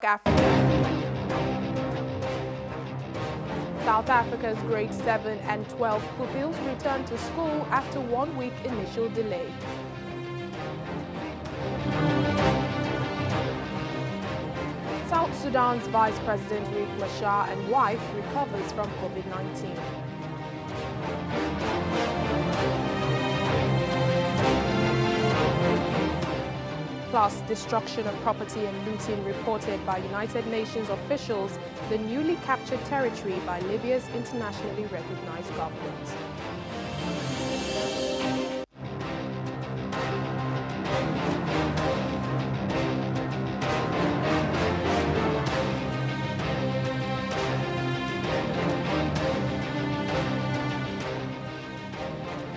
Africa. South Africa's grade 7 and 12 pupils return to school after 1 week initial delay. South Sudan's Vice President Riek Machar and wife recovers from COVID-19. Plus, destruction of property and looting reported by United Nations officials, the newly captured territory by Libya's internationally recognized government.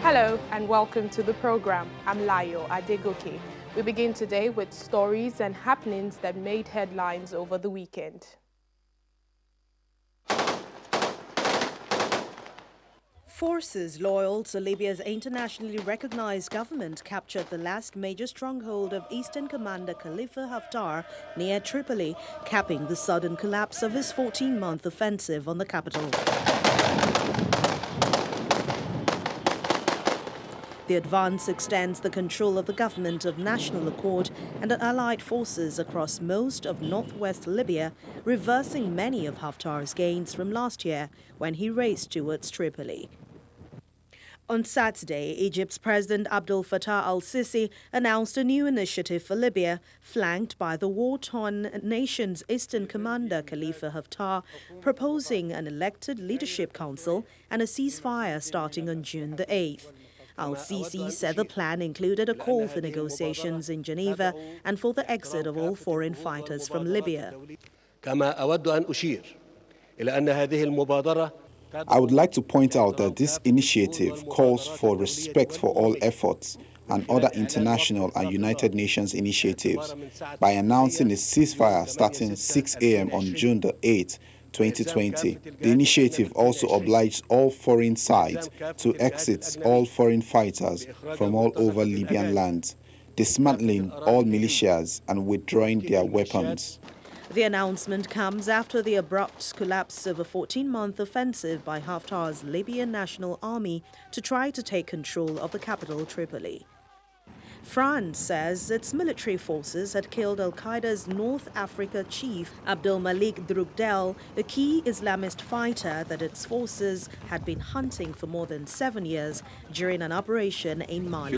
Hello and welcome to the program. I'm Layo Adegoke. We begin today with stories and happenings that made headlines over the weekend. Forces loyal to Libya's internationally recognized government captured the last major stronghold of Eastern Commander Khalifa Haftar near Tripoli, capping the sudden collapse of his 14-month offensive on the capital. The advance extends the control of the government of national accord and allied forces across most of northwest Libya, reversing many of Haftar's gains from last year when he raced towards Tripoli. On Saturday, Egypt's President Abdel Fattah al-Sisi announced a new initiative for Libya, flanked by the war-torn nation's Eastern Commander Khalifa Haftar, proposing an elected leadership council and a ceasefire starting on June the 8th. Al-Sisi said the plan included a call for negotiations in Geneva and for the exit of all foreign fighters from Libya. I would like to point out that this initiative calls for respect for all efforts and other international and United Nations initiatives by announcing a ceasefire starting 6 a.m. on June the 8th, 2020. The initiative also obliged all foreign sides to exit all foreign fighters from all over Libyan lands, dismantling all militias and withdrawing their weapons. The announcement comes after the abrupt collapse of a 14-month offensive by Haftar's Libyan National Army to try to take control of the capital, Tripoli. France says its military forces had killed al-Qaeda's North Africa chief Abdel Malik Drukdel, a key Islamist fighter that its forces had been hunting for more than 7 years during an operation in Mali.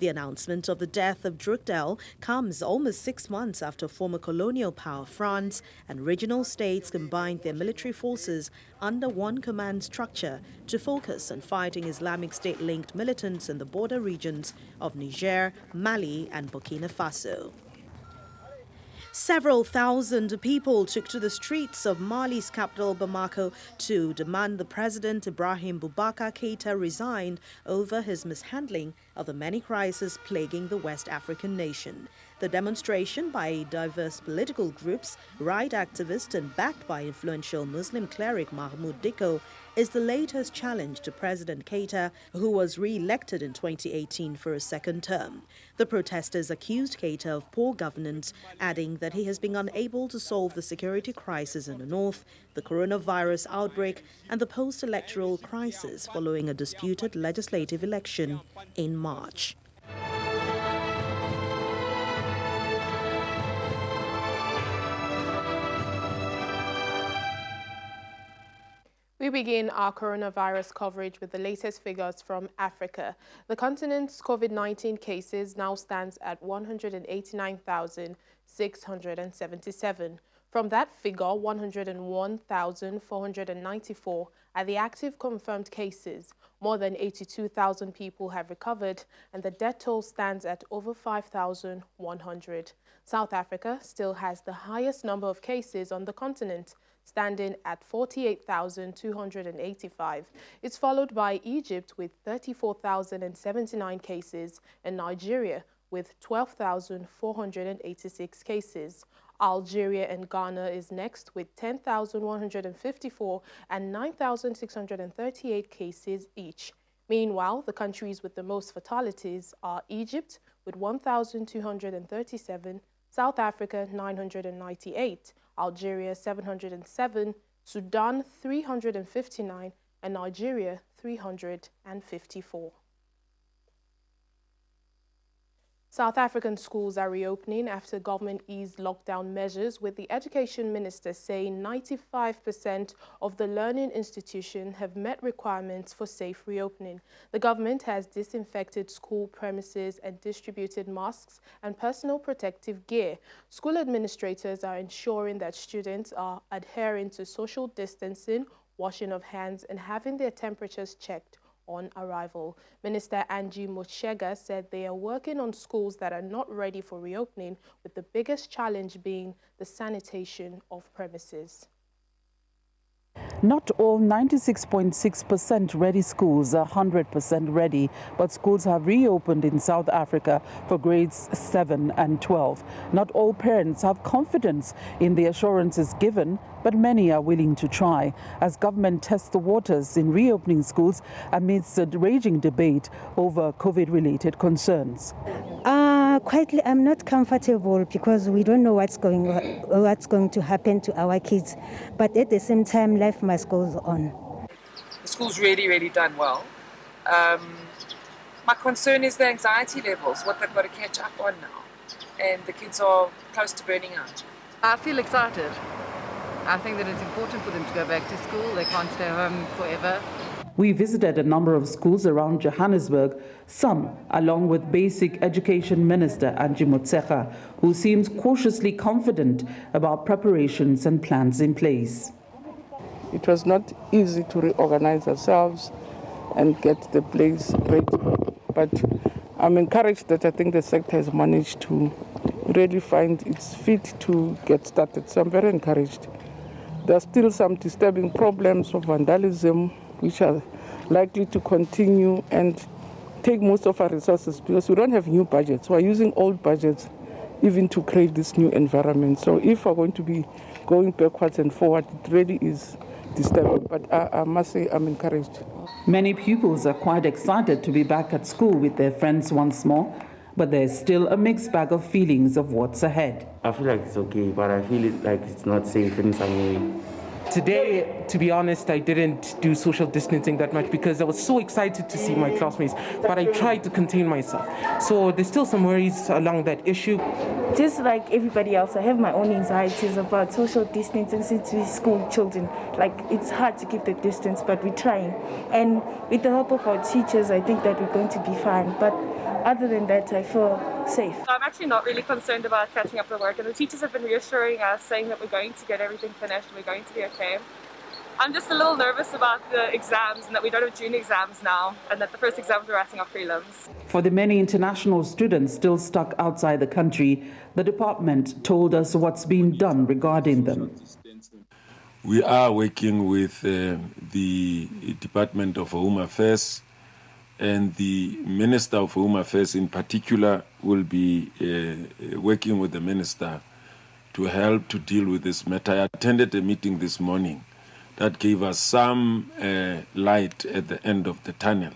The announcement of the death of Drukdel comes almost 6 months after former colonial power France and regional states combined their military forces under one command structure to focus on fighting Islamic State-linked militants in the border regions of Niger, Mali, and Burkina Faso. Several thousand people took to the streets of Mali's capital, Bamako, to demand the president Ibrahim Boubacar Keïta resign over his mishandling of the many crises plaguing the West African nation. The demonstration by diverse political groups, right activists, and backed by influential Muslim cleric Mahmoud Dicko is the latest challenge to President Keïta, who was re-elected in 2018 for a second term. The protesters accused Keïta of poor governance, adding that he has been unable to solve the security crisis in the north, the coronavirus outbreak, and the post-electoral crisis following a disputed legislative election in March. We begin our coronavirus coverage with the latest figures from Africa. The continent's COVID-19 cases now stands at 189,677. From that figure, 101,494 are the active confirmed cases. More than 82,000 people have recovered, and the death toll stands at over 5,100. South Africa still has the highest number of cases on the continent, standing at 48,285. It's followed by Egypt with 34,079 cases and Nigeria with 12,486 cases. Algeria and Ghana is next with 10,154 and 9,638 cases each. Meanwhile, the countries with the most fatalities are Egypt with 1,237, South Africa 998, Algeria 707, Sudan 359, and Nigeria 354. South African schools are reopening after government eased lockdown measures, with the education minister saying 95% of the learning institutions have met requirements for safe reopening. The government has disinfected school premises and distributed masks and personal protective gear. School administrators are ensuring that students are adhering to social distancing, washing of hands, and having their temperatures checked on arrival. Minister Angie Motshega said they are working on schools that are not ready for reopening, with the biggest challenge being the sanitation of premises. Not all 96.6% ready schools are 100% ready, but schools have reopened in South Africa for grades 7 and 12. Not all parents have confidence in the assurances given, but many are willing to try as government tests the waters in reopening schools amidst a raging debate over COVID-related concerns. Quietly, I'm not comfortable because we don't know what's going to happen to our kids. But at the same time, life must go on. The school's really done well. My concern is the anxiety levels, what they've got to catch up on now. And the kids are close to burning out. I feel excited. I think that it's important for them to go back to school. They can't stay home forever. We visited a number of schools around Johannesburg, some along with Basic Education Minister Angie Motshega, who seems cautiously confident about preparations and plans in place. It was not easy to reorganize ourselves and get the place ready, but I'm encouraged that I think the sector has managed to really find its feet to get started, so I'm very encouraged. There are still some disturbing problems of vandalism, which are likely to continue and take most of our resources because we don't have new budgets. We're using old budgets even to create this new environment. So if we're going to be going backwards and forward, it really is disturbing. But I must say I'm encouraged. Many pupils are quite excited to be back at school with their friends once more, but there's still a mixed bag of feelings of what's ahead. I feel like it's okay, but I feel like it's not safe in some way. Today, to be honest, I didn't do social distancing that much because I was so excited to see my classmates, but I tried to contain myself. So there's still some worries along that issue. Just like everybody else, I have my own anxieties about social distancing since we're school children. Like, it's hard to keep the distance, but we're trying. And with the help of our teachers, I think that we're going to be fine. But other than that, I feel safe. I'm actually not really concerned about catching up the work, and the teachers have been reassuring us, saying that we're going to get everything finished and we're going to be okay. I'm just a little nervous about the exams and that we don't have June exams now, and that the first exams we're writing are prelims. For the many international students still stuck outside the country, the department told us what's being done regarding them. We are working with the Department of Home Affairs, and the Minister of Home Affairs in particular will be working with the Minister to help to deal with this matter. I attended a meeting this morning that gave us some light at the end of the tunnel.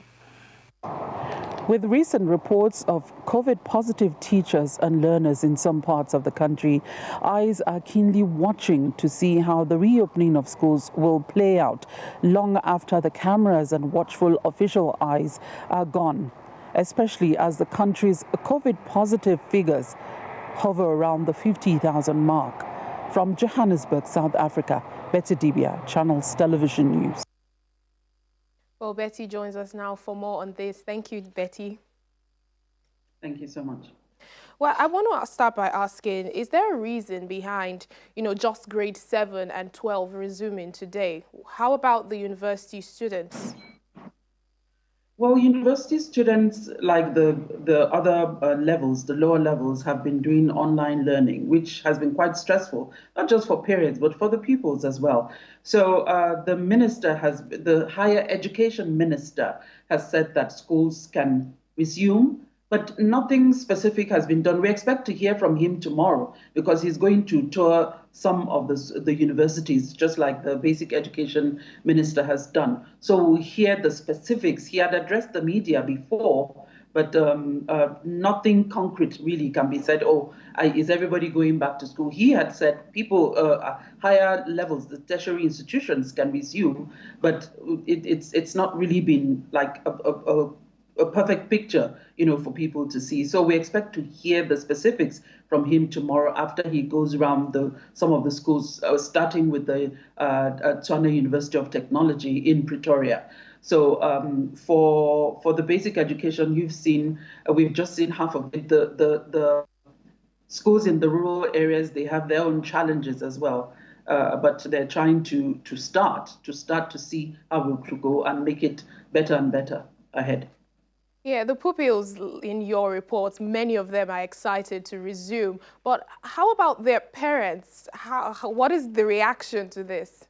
With recent reports of COVID-positive teachers and learners in some parts of the country, eyes are keenly watching to see how the reopening of schools will play out long after the cameras and watchful official eyes are gone, especially as the country's COVID-positive figures hover around the 50,000 mark. From Johannesburg, South Africa, Betty Dibia, Channels Television News. Well, Betty joins us now for more on this. Thank you, Betty. Thank you so much. Well, I want to start by asking, is there a reason behind, just grade 7 and 12 resuming today? How about the university students? Well, university students, like the other levels, the lower levels, have been doing online learning, which has been quite stressful, not just for parents, but for the pupils as well. So the higher education minister has said that schools can resume, but nothing specific has been done. We expect to hear from him tomorrow because he's going to tour some of the universities, just like the basic education minister has done. So we'll hear the specifics. He had addressed the media before, but nothing concrete really can be said. Oh, is everybody going back to school? He had said people higher levels, the tertiary institutions can resume, but it's not really been like a perfect picture, for people to see. So we expect to hear the specifics from him tomorrow after he goes around some of the schools, starting with the Tswana University of Technology in Pretoria. So for the basic education, we've just seen half of it. The schools in the rural areas, they have their own challenges as well. But they're trying to start to see how we could go and make it better and better ahead. Yeah, the pupils in your reports, many of them are excited to resume. But how about their parents? What is the reaction to this?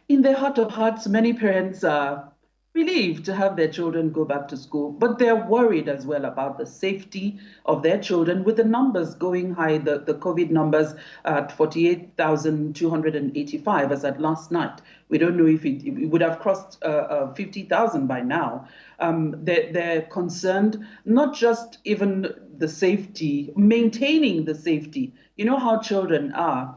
In their heart of hearts, many parents are relieved to have their children go back to school, but they're worried as well about the safety of their children with the numbers going high, the COVID numbers at 48,285 as at last night. We don't know if it would have crossed 50,000 by now. They're concerned, not just even the safety, maintaining the safety. You know how children are.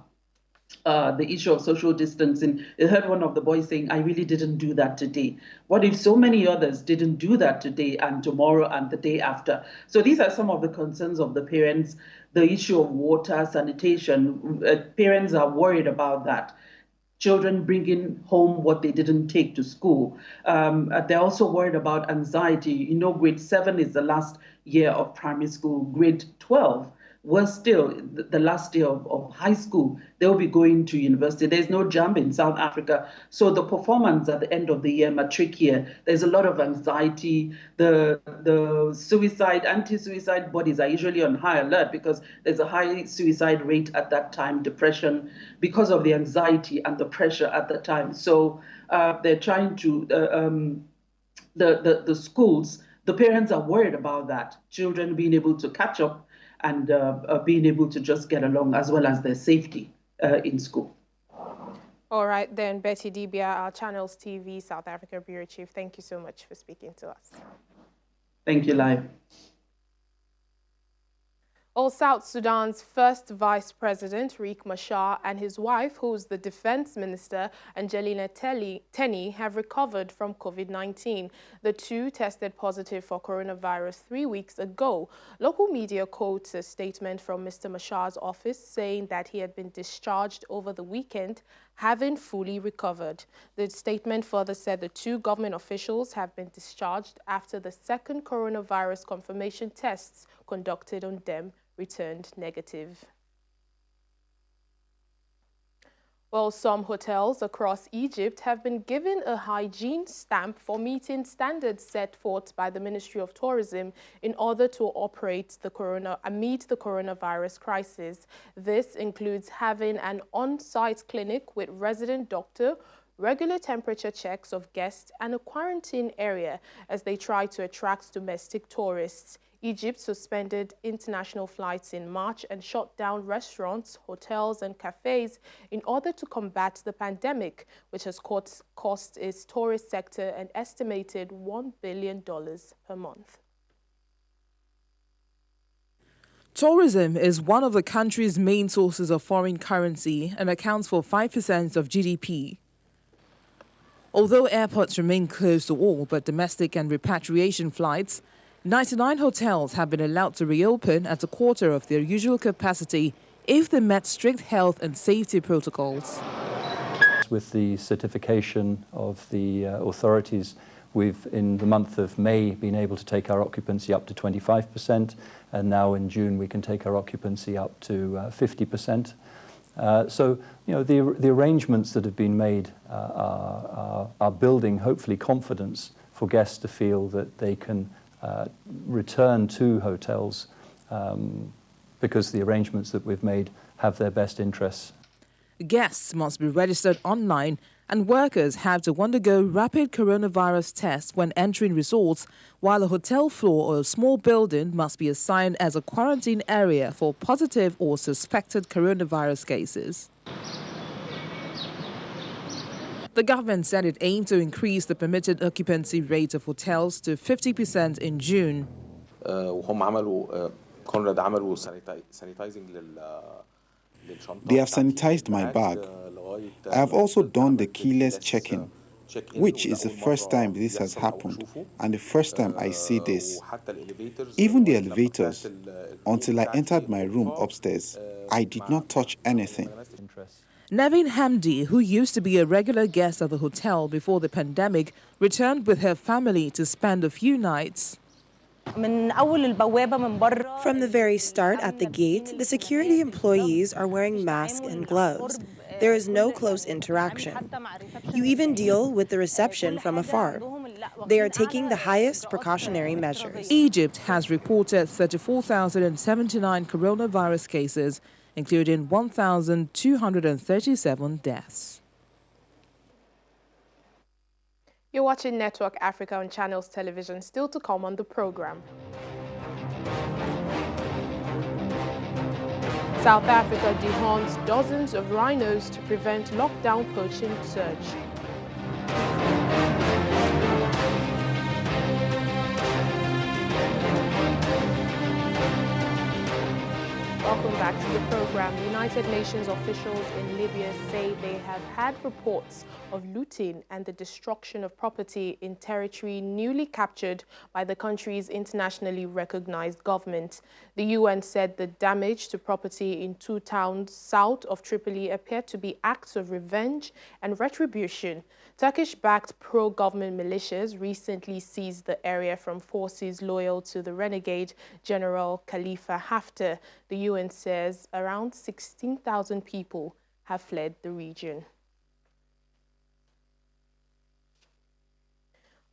The issue of social distancing. I heard one of the boys saying, I really didn't do that today. What if so many others didn't do that today and tomorrow and the day after? So these are some of the concerns of the parents. The issue of water, sanitation, parents are worried about that. Children bringing home what they didn't take to school. They're also worried about anxiety. Grade 7 is the last year of primary school. Grade 12 was still the last year of high school. They'll be going to university. There's no JAMB in South Africa. So the performance at the end of the year, matric year, there's a lot of anxiety. The suicide, anti-suicide bodies are usually on high alert because there's a high suicide rate at that time, depression, because of the anxiety and the pressure at the time. So they're trying to, the schools, the parents are worried about that, children being able to catch up and being able to just get along, as well as their safety in school. All right, then, Betty Dibia, our Channels TV South Africa Bureau Chief, thank you so much for speaking to us. Thank you, Live. South Sudan's first Vice President, Riek Machar, and his wife, who's the Defense Minister, Angelina Tenny, have recovered from COVID-19. The two tested positive for coronavirus 3 weeks ago. Local media quotes a statement from Mr. Machar's office saying that he had been discharged over the weekend, having fully recovered. The statement further said the two government officials have been discharged after the second coronavirus confirmation tests conducted on them returned negative. Well, some hotels across Egypt have been given a hygiene stamp for meeting standards set forth by the Ministry of Tourism in order to operate amid the coronavirus crisis. This includes having an on-site clinic with resident doctor, regular temperature checks of guests, and a quarantine area as they try to attract domestic tourists. Egypt suspended international flights in March and shut down restaurants, hotels, and cafes in order to combat the pandemic, which has cost its tourist sector an estimated $1 billion per month. Tourism is one of the country's main sources of foreign currency and accounts for 5% of GDP. Although airports remain closed to all but domestic and repatriation flights, 99 hotels have been allowed to reopen at a quarter of their usual capacity if they met strict health and safety protocols. With the certification of the authorities, we've, in the month of May, been able to take our occupancy up to 25%, and now in June we can take our occupancy up to 50%. So, the arrangements that have been made are building, hopefully, confidence for guests to feel that they can return to hotels because the arrangements that we've made have their best interests. Guests must be registered online and workers have to undergo rapid coronavirus tests when entering resorts, while a hotel floor or a small building must be assigned as a quarantine area for positive or suspected coronavirus cases. The government said it aimed to increase the permitted occupancy rate of hotels to 50% in June. They have sanitized my bag. I have also done the keyless check-in, which is the first time this has happened and the first time I see this. Even the elevators, until I entered my room upstairs, I did not touch anything. Naveen Hamdi, who used to be a regular guest at the hotel before the pandemic, returned with her family to spend a few nights. From the very start at the gate, the security employees are wearing masks and gloves. There is no close interaction. You even deal with the reception from afar. They are taking the highest precautionary measures. Egypt has reported 34,079 coronavirus cases, including 1,237 deaths. You're watching Network Africa on Channels Television. Still to come on the program. South Africa dehorns dozens of rhinos to prevent lockdown poaching surge. Welcome back to the program. United Nations officials in Libya say they have had reports of looting and the destruction of property in territory newly captured by the country's internationally recognized government. The UN said the damage to property in two towns south of Tripoli appeared to be acts of revenge and retribution. Turkish-backed pro-government militias recently seized the area from forces loyal to the renegade General Khalifa Haftar. The UN says around 16,000 people have fled the region.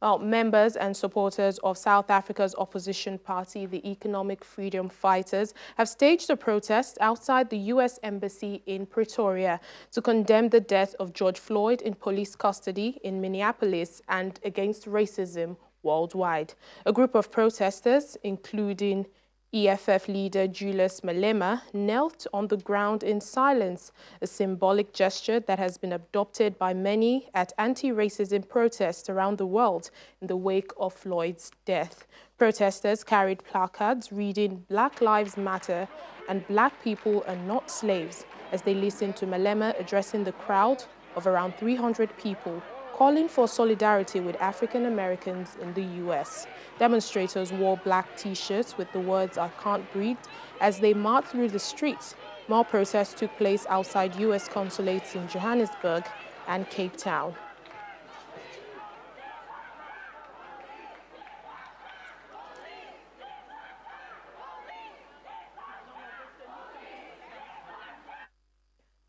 Well, members and supporters of South Africa's opposition party, the Economic Freedom Fighters, have staged a protest outside the U.S. Embassy in Pretoria to condemn the death of George Floyd in police custody in Minneapolis and against racism worldwide. A group of protesters, including EFF leader Julius Malema, knelt on the ground in silence, a symbolic gesture that has been adopted by many at anti-racism protests around the world in the wake of Floyd's death. Protesters carried placards reading "Black Lives Matter" and "Black people are not slaves" as they listened to Malema addressing the crowd of around 300 people, calling for solidarity with African Americans in the U.S. Demonstrators wore black T-shirts with the words "I can't breathe" as they marched through the streets. More protests took place outside U.S. consulates in Johannesburg and Cape Town.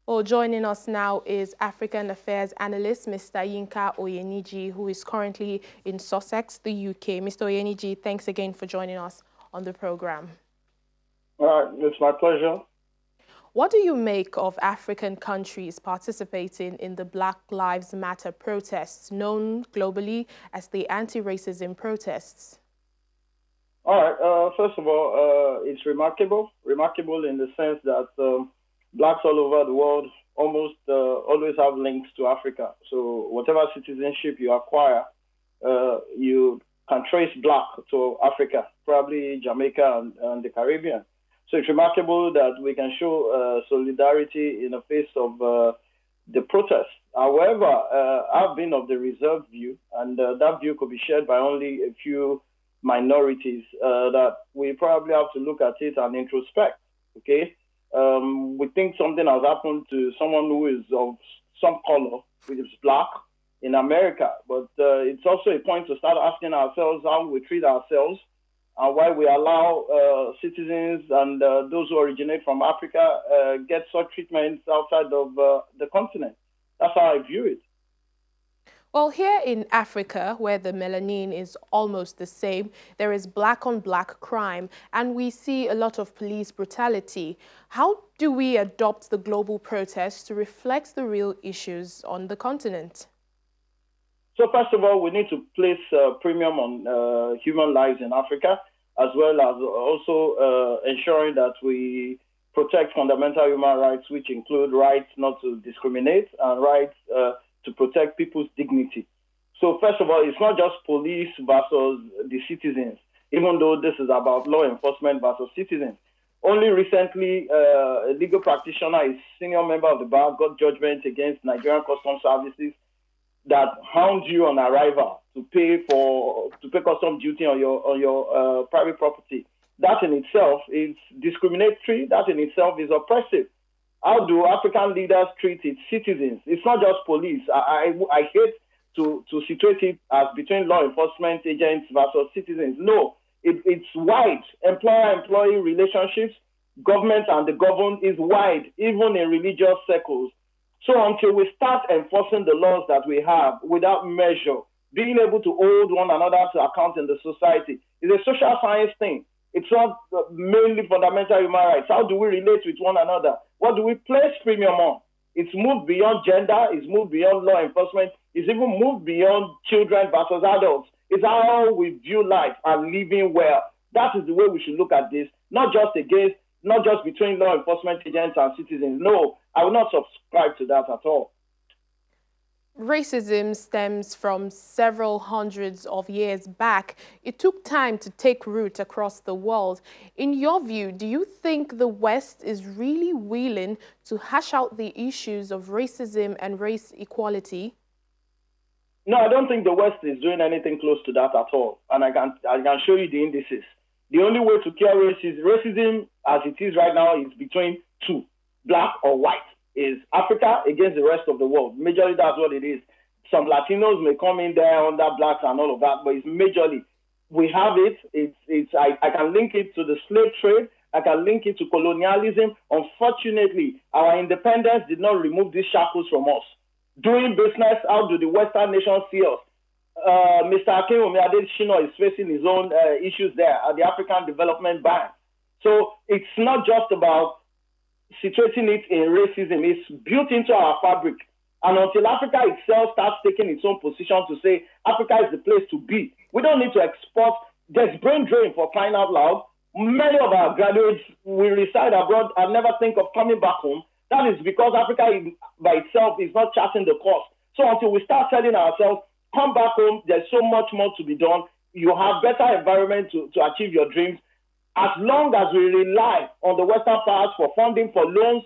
Well, joining us now is African Affairs Analyst Mr. Inka Orione, who is currently in Sussex, the UK. Mr. Orione, thanks again for joining us on the program. It's my pleasure. What do you make of African countries participating in the Black Lives Matter protests, known globally as the anti-racism protests? All right. First of all, it's remarkable in the sense that blacks all over the world almost always have links to Africa. So whatever citizenship you acquire, you can trace black to Africa, probably Jamaica and the Caribbean. So it's remarkable that we can show solidarity in the face of the protests. However, I've been of the reserved view, and that view could be shared by only a few minorities, that we probably have to look at it and introspect, okay? We think something has happened to someone who is of some color, which is black, in America. But it's also a point to start asking ourselves how we treat ourselves and why we allow citizens and those who originate from Africa get such treatments outside of the continent. That's how I view it. Well, here in Africa, where the melanin is almost the same, there is black-on-black crime, and we see a lot of police brutality. How do we adopt the global protests to reflect the real issues on the continent? So first of all, we need to place a premium on human lives in Africa, as well as also ensuring that we protect fundamental human rights, which include rights not to discriminate and rights to protect people's dignity. So first of all, it's not just police versus the citizens, even though this is about law enforcement versus citizens. Only recently, a legal practitioner, a senior member of the bar, got judgment against Nigerian Customs Services that hound you on arrival to pay customs duty on your private property. That in itself is discriminatory. That in itself is oppressive. How do African leaders treat its citizens? It's not just police. I hate to situate it as between law enforcement agents versus citizens. No, it's wide. Employer-employee relationships, government and the governed is wide, even in religious circles. So until we start enforcing the laws that we have without measure, being able to hold one another to account in the society, is a social science thing. It's not mainly fundamental human rights. How do we relate with one another? What do we place premium on? It's moved beyond gender. It's moved beyond law enforcement. It's even moved beyond children versus adults. It's how we view life and living well. That is the way we should look at this, not just between law enforcement agents and citizens. No, I will not subscribe to that at all. Racism stems from several hundreds of years back. It took time to take root across the world. In your view, do you think the West is really willing to hash out the issues of racism and race equality? No, I don't think the West is doing anything close to that at all. And I can show you the indices. The only way to cure racism as it is right now is between two, black or white. Is Africa against the rest of the world. Majorly, that's what it is. Some Latinos may come in there under blacks and all of that, but it's majorly. We have it. I can link it to the slave trade. I can link it to colonialism. Unfortunately, our independence did not remove these shackles from us. Doing business, how do the Western nations see us? Mr. Akinwumi Adesina is facing his own issues there at the African Development Bank. So it's not just about situating it in racism. Is built into our fabric. And until Africa itself starts taking its own position to say Africa is the place to be, we don't need to export. There's brain drain, for crying out loud. Many of our graduates will reside abroad and never think of coming back home. That is because Africa by itself is not charting the course. So until we start telling ourselves, come back home, there's so much more to be done. You have better environment to achieve your dreams. As long as we rely on the Western powers for funding, for loans,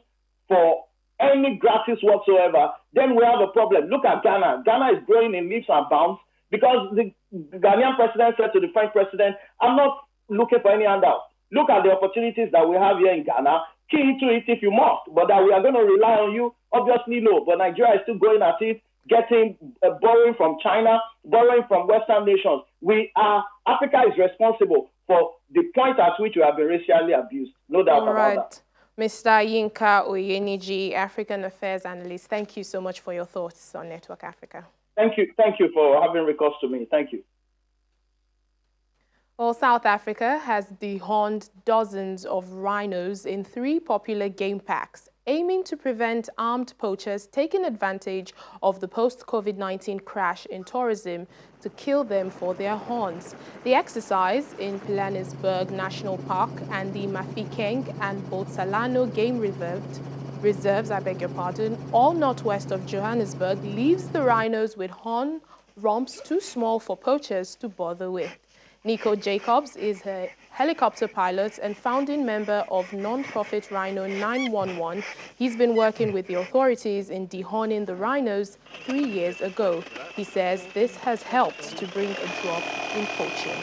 for any gratis whatsoever, then we have a problem. Look at Ghana. Ghana is growing in leaps and bounds because the Ghanaian president said to the French president, I'm not looking for any handout. Look at the opportunities that we have here in Ghana. Key into it if you must, but that we are going to rely on you, obviously no. But Nigeria is still going at it, borrowing from China, borrowing from Western nations. Africa is responsible for the point at which we have been racially abused. No doubt about that. Mr. Inka Orione, African Affairs Analyst, thank you so much for your thoughts on Network Africa. Thank you for having recourse to me. Thank you. Well, South Africa has dehorned dozens of rhinos in 3 popular game parks, aiming to prevent armed poachers taking advantage of the post-COVID-19 crash in tourism to kill them for their horns. The exercise in Pilanesberg National Park and the Mafikeng and Botsalano game reserves, all northwest of Johannesburg, leaves the rhinos with horn rumps too small for poachers to bother with. Nico Jacobs is a helicopter pilot and founding member of non-profit Rhino 911. He's been working with the authorities in dehorning the rhinos 3 years ago. He says this has helped to bring a drop in poaching.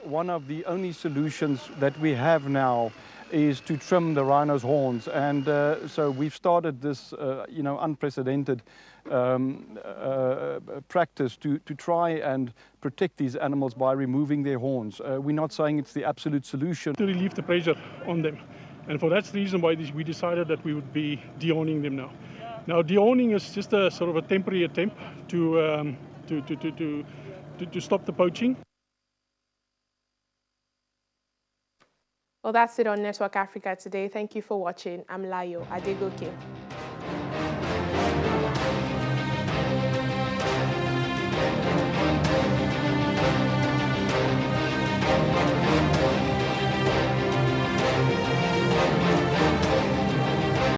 One of the only solutions that we have now is to trim the rhino's horns, and so we've started this unprecedented practice to try and protect these animals by removing their horns. We're not saying it's the absolute solution. To relieve the pressure on them, and for that reason why we decided that we would be dehorning them now. Now dehorning is just a sort of a temporary attempt to stop the poaching. Well, that's it on Network Africa today. Thank you for watching. I'm Layo Adegoke.